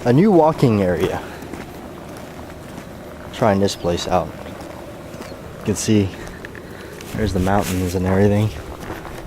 a new walking area. Trying this place out. You can see there's the mountains and everything.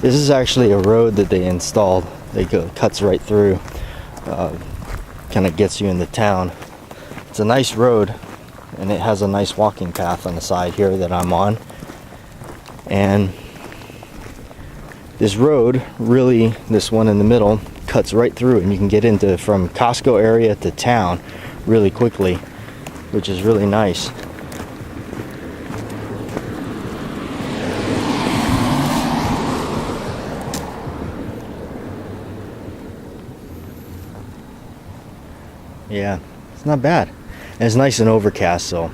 This is actually a road that they installed. Cuts right through. Kind of gets you into town. It's a nice road, and it has a nice walking path on the side here that I'm on. And this road, really, this one in the middle, cuts right through, and you can get into from Costco area to town really quickly, which is really nice. Yeah, it's not bad. And it's nice and overcast, so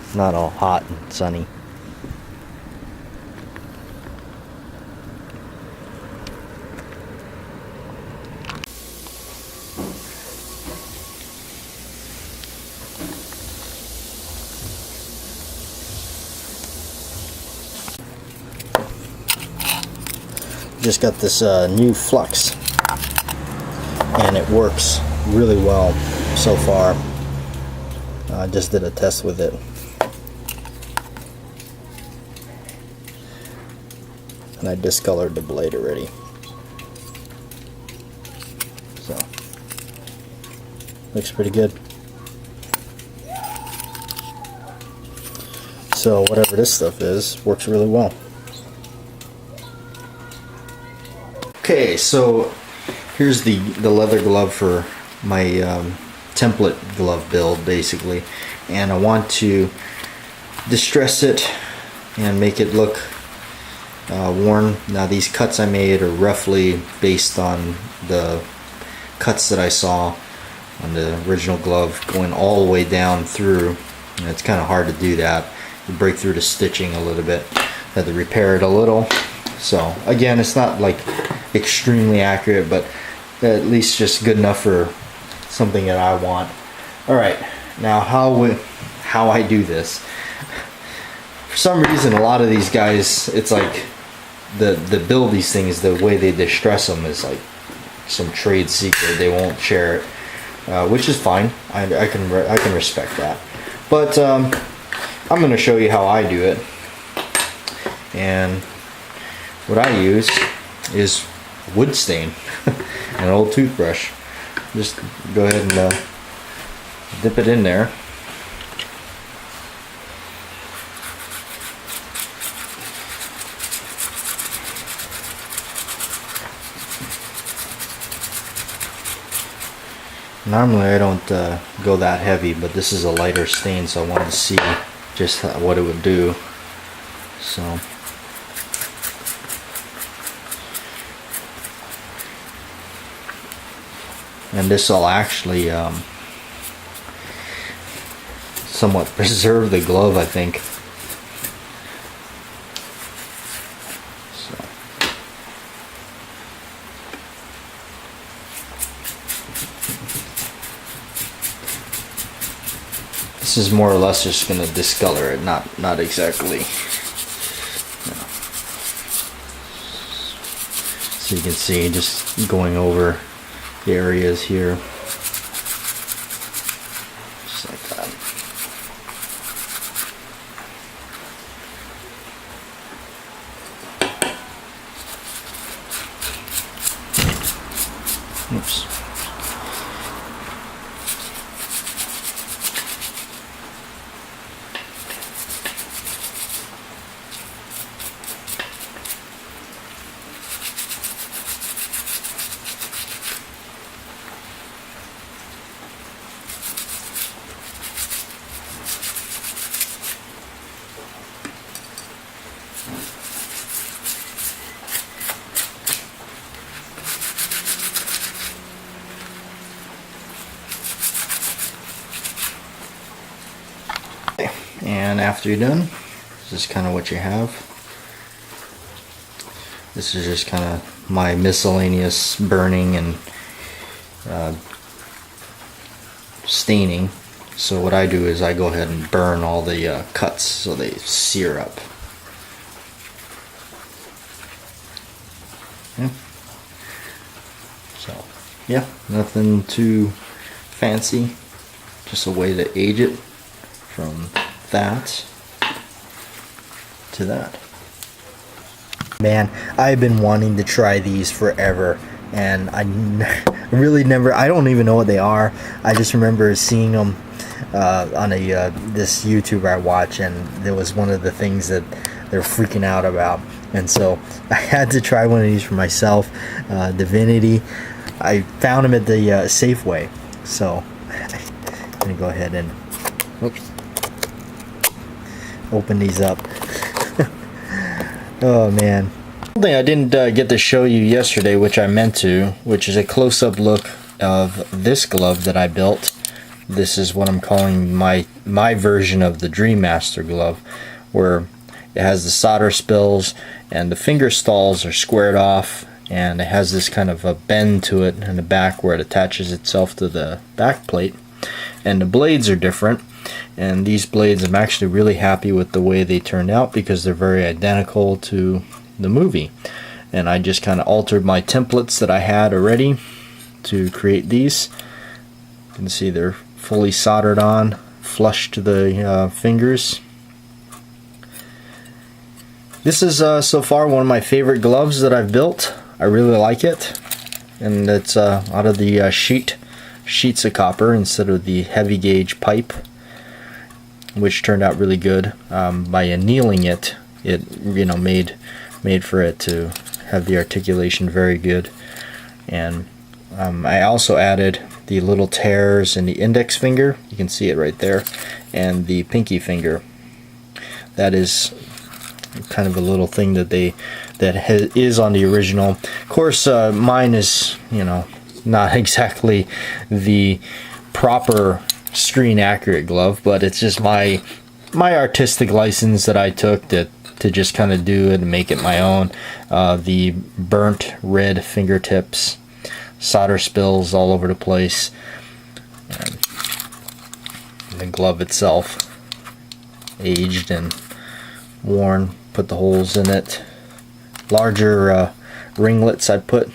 it's not all hot and sunny. Just got this new flux, and it works really well so far. I just did a test with it, and I discolored the blade already, so looks pretty good. So whatever this stuff is, works really well. Okay, so here's the leather glove for my template glove build, basically, and I want to distress it and make it look worn. Now these cuts I made are roughly based on the cuts that I saw on the original glove, going all the way down through, and it's kind of hard to do that. You break through the stitching a little bit. Had to repair it a little. So again, it's not like extremely accurate, but at least just good enough for something that I want. Alright, now how I do this. For some reason, a lot of these guys, it's like the build these things, the way they distress them is like some trade secret. They won't share it, which is fine. I can respect that. But I'm going to show you how I do it. And what I use is wood stain, an old toothbrush. Just go ahead and dip it in there. Normally I don't go that heavy, but this is a lighter stain, so I wanted to see just what it would do. So and this will actually somewhat preserve the glove, I think. So. This is more or less just going to discolor it, not exactly. No. So you can see, just going over the areas here, just like that. Oops. And after you're done, this is kind of what you have. This is just kind of my miscellaneous burning and staining. So what I do is I go ahead and burn all the cuts so they sear up. Yeah. So yeah, nothing too fancy. Just a way to age it from that to that. Man, I've been wanting to try these forever, and I really never, I don't even know what they are. I just remember seeing them on this YouTuber I watch, and there was one of the things that they're freaking out about, and so I had to try one of these for myself. Divinity. I found them at the Safeway, so I'm gonna go ahead and open these up. Oh man. Something I didn't get to show you yesterday, which I meant to, which is a close-up look of this glove that I built. This is what I'm calling my version of the Dream Master glove, where it has the solder spills and the finger stalls are squared off, and it has this kind of a bend to it in the back where it attaches itself to the back plate, and the blades are different. And these blades, I'm actually really happy with the way they turned out because they're very identical to the movie. And I just kind of altered my templates that I had already to create these. You can see they're fully soldered on, flush to the fingers. This is so far one of my favorite gloves that I've built. I really like it, and it's out of the sheets of copper instead of the heavy gauge pipe, which turned out really good. By annealing it, made for it to have the articulation very good. And I also added the little tears in the index finger. You can see it right there, and the pinky finger. That is kind of a little thing that is on the original. Of course, mine is not exactly the proper screen accurate glove, but it's just my artistic license that I took to just kind of do it and make it my own. The burnt red fingertips, solder spills all over the place, and the glove itself aged and worn. Put the holes in it. Larger ringlets I put,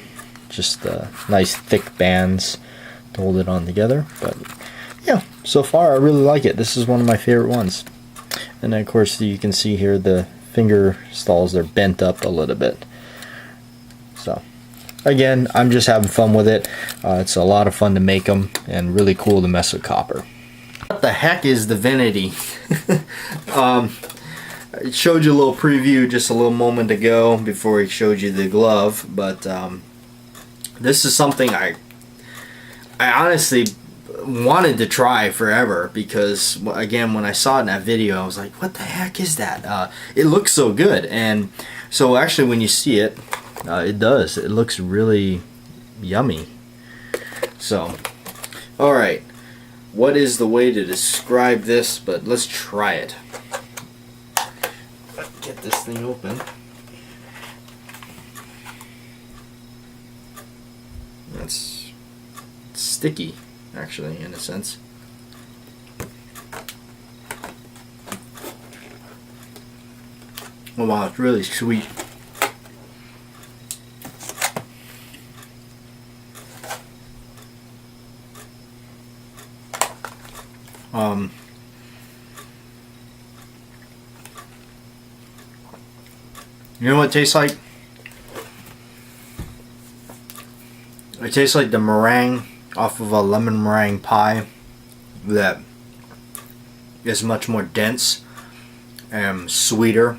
just nice thick bands to hold it on together. But yeah, so far I really like it. This is one of my favorite ones. And then of course you can see here the finger stalls, they're bent up a little bit. So again, I'm just having fun with it. It's a lot of fun to make them, and really cool to mess with copper. What the heck is Divinity? I showed you a little preview just a little moment ago before I showed you the glove, but this is something I honestly wanted to try forever, because again, when I saw it in that video, I was like, what the heck is that? It looks so good. And so actually when you see it, it looks really yummy. So alright, what is the way to describe this? But let's try it. Get this thing open. It's sticky, actually, in a sense. Oh wow, it's really sweet. You know what it tastes like? It tastes like the meringue off of a lemon meringue pie that is much more dense and sweeter.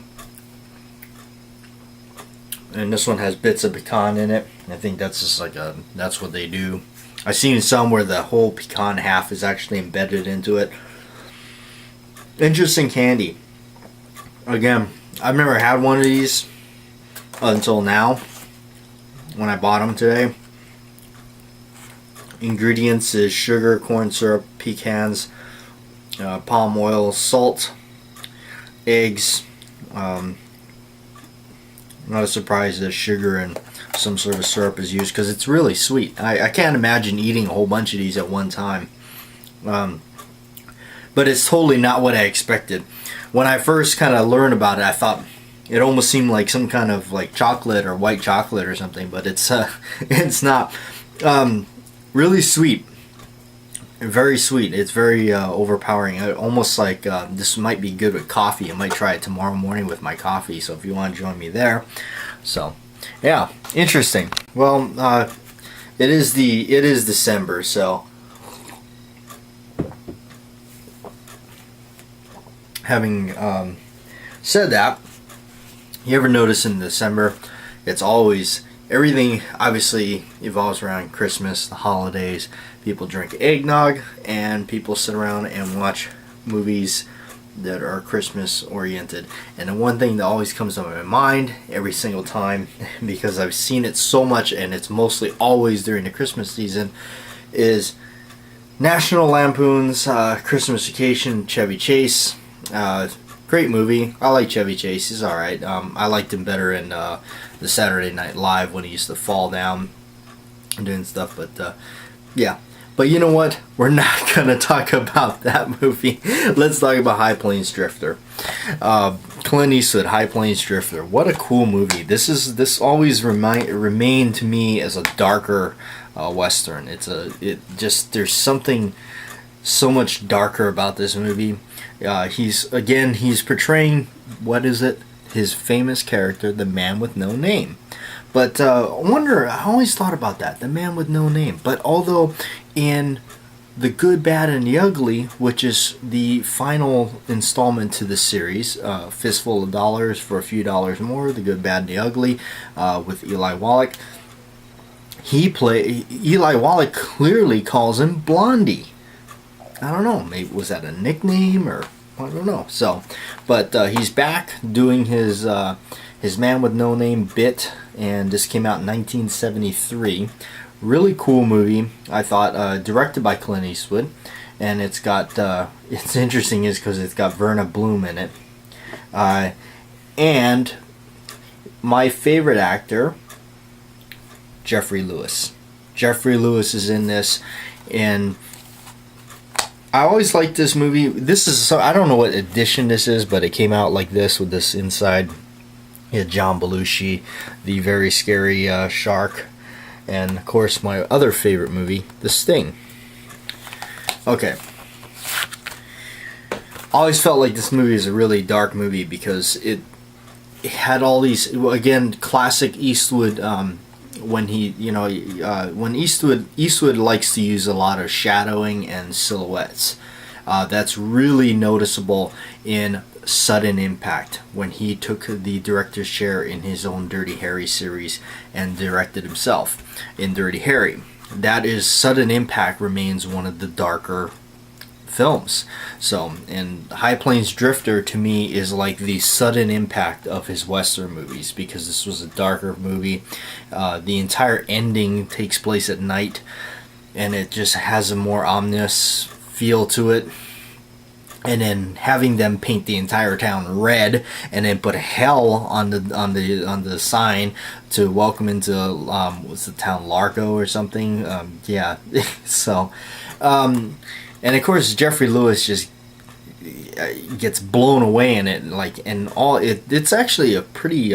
And this one has bits of pecan in it. I think that's just like that's what they do. I've seen some where the whole pecan half is actually embedded into it. Interesting candy. Again, I've never had one of these until now when I bought them today. Ingredients is sugar, corn syrup, pecans, palm oil, salt, eggs. Not a surprise that sugar and some sort of syrup is used because it's really sweet. I can't imagine eating a whole bunch of these at one time. But it's totally not what I expected. When I first kind of learned about it, I thought it almost seemed like some kind of like chocolate or white chocolate or something, but it's not. Really sweet. Very sweet. It's very overpowering. Almost like this might be good with coffee. I might try it tomorrow morning with my coffee. So if you want to join me there, so yeah, interesting. Well, it is December, so having said that, you ever notice in December, it's always everything obviously evolves around Christmas, the holidays. People drink eggnog and people sit around and watch movies that are Christmas oriented. And the one thing that always comes to my mind every single time, because I've seen it so much and it's mostly always during the Christmas season, is National Lampoon's Christmas Vacation, Chevy Chase. Great movie. I like Chevy Chase. He's alright. I liked him better in the Saturday Night Live when he used to fall down and doing stuff. But yeah. But you know what? We're not going to talk about that movie. Let's talk about High Plains Drifter. Clint Eastwood, High Plains Drifter. What a cool movie. This always remained to me as a darker Western. There's something so much darker about this movie. He's portraying, what is it? His famous character, the man with no name. But I always thought about that, the man with no name. But although in The Good, Bad, and the Ugly, which is the final installment to the series, Fistful of Dollars for a Few Dollars More, The Good, Bad, and the Ugly, with Eli Wallach, Eli Wallach clearly calls him Blondie. I don't know, maybe was that a nickname or I don't know. So, but he's back doing his Man with No Name bit, and this came out in 1973. Really cool movie, I thought, directed by Clint Eastwood, and it's got it's interesting is because it's got Verna Bloom in it, and my favorite actor, Jeffrey Lewis. Jeffrey Lewis is in this, and I always liked this movie. I don't know what edition this is, but it came out like this with this inside. You had John Belushi, the very scary shark, and of course my other favorite movie, The Sting. Okay. I always felt like this movie is a really dark movie because it had all these, again, classic Eastwood. When Eastwood likes to use a lot of shadowing and silhouettes. That's really noticeable in Sudden Impact, when he took the director's chair in his own Dirty Harry series and directed himself in Dirty Harry. That is, Sudden Impact remains one of the darker films. So, and High Plains Drifter to me is like the Sudden Impact of his Western movies, because this was a darker movie. The entire ending takes place at night, and it just has a more ominous feel to it. And then having them paint the entire town red, and then put hell on the sign to welcome into what's the town, Largo or something? Yeah. So, and of course Jeffrey Lewis just gets blown away in it, it's actually a pretty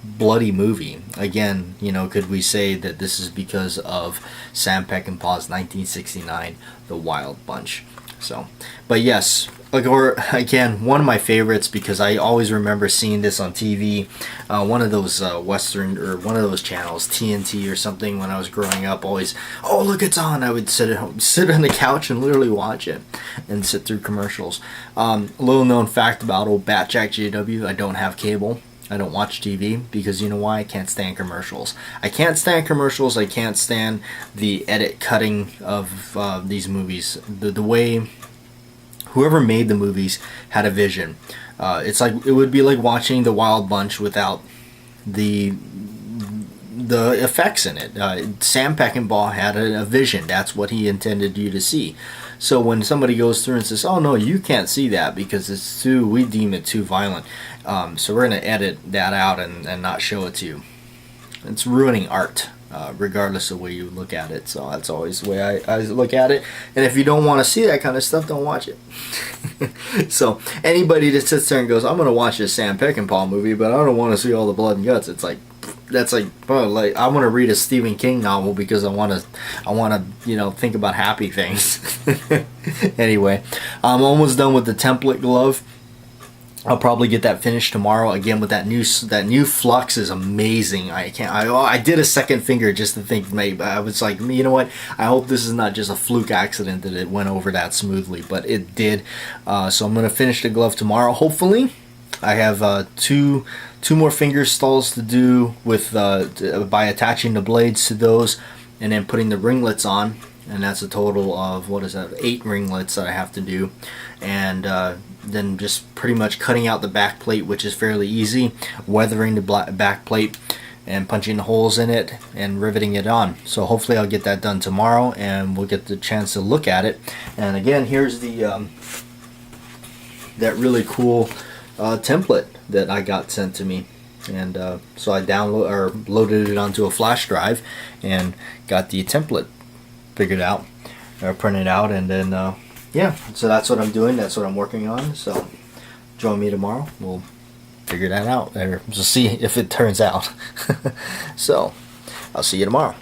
bloody movie. Again, could we say that this is because of Sam Peckinpah's 1969 The Wild Bunch? So, but yes, again, one of my favorites, because I always remember seeing this on TV, one of those Western, or one of those channels, TNT or something, when I was growing up. Always, oh look, it's on. I would sit at home, sit on the couch and literally watch it and sit through commercials. Little known fact about old Batjack JW, I don't have cable. I don't watch TV because you know why? I can't stand commercials. I can't stand commercials. I can't stand the edit cutting of these movies. The way whoever made the movies had a vision. It's like, it would be like watching The Wild Bunch without the effects in it. Sam Peckinpah had a vision. That's what he intended you to see. So when somebody goes through and says, oh no, you can't see that because we deem it too violent. So we're going to edit that out and not show it to you. It's ruining art, regardless of the way you look at it. So that's always the way I look at it. And if you don't want to see that kind of stuff, don't watch it. So anybody that sits there and goes, I'm going to watch this Sam Peckinpah movie, but I don't want to see all the blood and guts, it's like, that's like, bro, like I want to read a Stephen King novel because I want to, you know, think about happy things. Anyway, I'm almost done with the template glove. I'll probably get that finished tomorrow. Again, with that new flux is amazing. I did a second finger just to think, maybe I was like, you know what? I hope this is not just a fluke accident that it went over that smoothly, but it did. So I'm gonna finish the glove tomorrow. Hopefully, I have two more finger stalls to do with by attaching the blades to those, and then putting the ringlets on. And that's a total of, what is that, 8 ringlets that I have to do, and then just pretty much cutting out the back plate, which is fairly easy, weathering the back plate and punching the holes in it and riveting it on. So hopefully I'll get that done tomorrow and we'll get the chance to look at it. And again, here's the that really cool template that I got sent to me. And so I loaded it onto a flash drive and got the template figured out or printed out, and then yeah, so that's what I'm doing, that's what I'm working on. So join me tomorrow, we'll figure that out, or we'll see if it turns out. So I'll see you tomorrow.